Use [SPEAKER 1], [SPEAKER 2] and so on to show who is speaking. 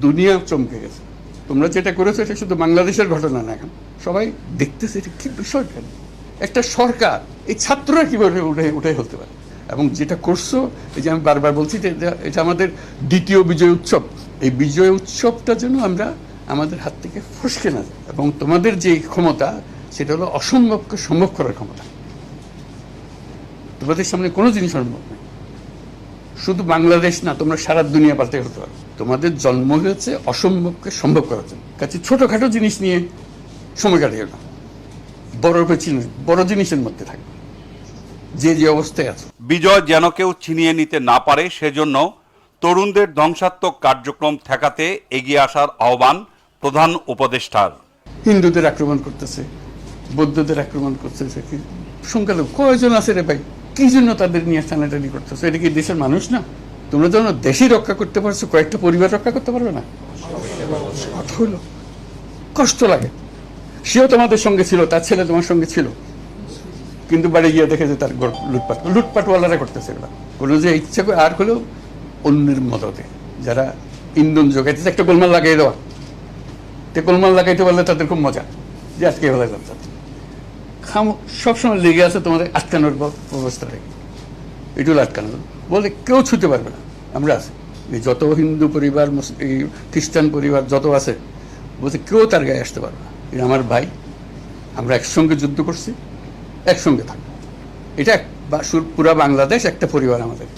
[SPEAKER 1] দুনিয়া চমকে গেছে। তোমরা যেটা করেছো এটা শুধু বাংলাদেশের ঘটনা না, এখন সবাই দেখতেছে এটা কি বিষয়। কেন একটা সরকার এই ছাত্ররা কিভাবে উঠে হতে পারে, এবং যেটা করছো, এই যে আমি বারবার বলছি যে এটা আমাদের দ্বিতীয় বিজয় উৎসব। এই বিজয় উৎসবটা যেন আমরা আমাদের হাত থেকে ফসকে না যায়, এবং তোমাদের যে ক্ষমতা সেটা হলো অসম্ভবকে সম্ভব করার ক্ষমতা। তোমাদের সামনে কোনো জিনিস সম্ভব নয়। শুধু বাংলাদেশ না, তোমরা সারা দুনিয়া পাল্টে হতে পারো। তোমাদের জন্ম হয়েছে অসম্ভবকে সম্ভব করার জন্য। কাছে ছোটখাটো জিনিস নিয়ে সময় কাটিয়ে না, বড় জিনিসের মধ্যে থাকবে যে যে অবস্থায় আছে।
[SPEAKER 2] বিজয় যেন কেউ ছিনিয়ে নিতে না পারে, সেজন্য তরুণদের ধ্বংসাত্মক কার্যক্রম ঠেকাতে এগিয়ে আসার আহ্বান প্রধান উপদেষ্টার।
[SPEAKER 1] হিন্দুদের আক্রমণ করতেছে, বৌদ্ধদের আক্রমণ করতেছে, সংখ্যালঘু কয়জন আছে রে ভাই, কি জন্য তাদের নিয়ে টানাটানি করতেছে? এটা কি দেশের মানুষ না? তোমরা যখন দেশই রক্ষা করতে পারছো, কয়েকটা পরিবার রক্ষা করতে পারবে না? কথা হলো, কষ্ট লাগে। সেও তোমাদের সঙ্গে ছিল, তার ছেলে তোমার সঙ্গে ছিল, কিন্তু বাড়ি গিয়ে দেখে যে তার লুটপাটওয়ালারা করতেছে এগুলো। কোনো যে ইচ্ছা করে আর হলেও অন্যের মদতে যারা ইন্ধন যোগাইতেছে, একটা গোলমাল লাগাই দেওয়া। গোলমাল লাগাইতে পারলে তাদের খুব মজা, যে আজকে এভাবে যাচ্ছে সবসময় লেগে আছে তোমাদের আটকানোর ব্যবস্থা রেখে, এটুকু আটকানো বলে কেউ ছুতে পারবে না। আমরা আছি, এই যত হিন্দু পরিবার, এই খ্রিস্টান পরিবার যত আছে, বলছে কেউ তার গায়ে আসতে পারবে না। এটা আমার ভাই, আমরা একসঙ্গে যুদ্ধ করছি, একসঙ্গে থাকবো। এটা পুরা বাংলাদেশ একটা পরিবার আমাদের।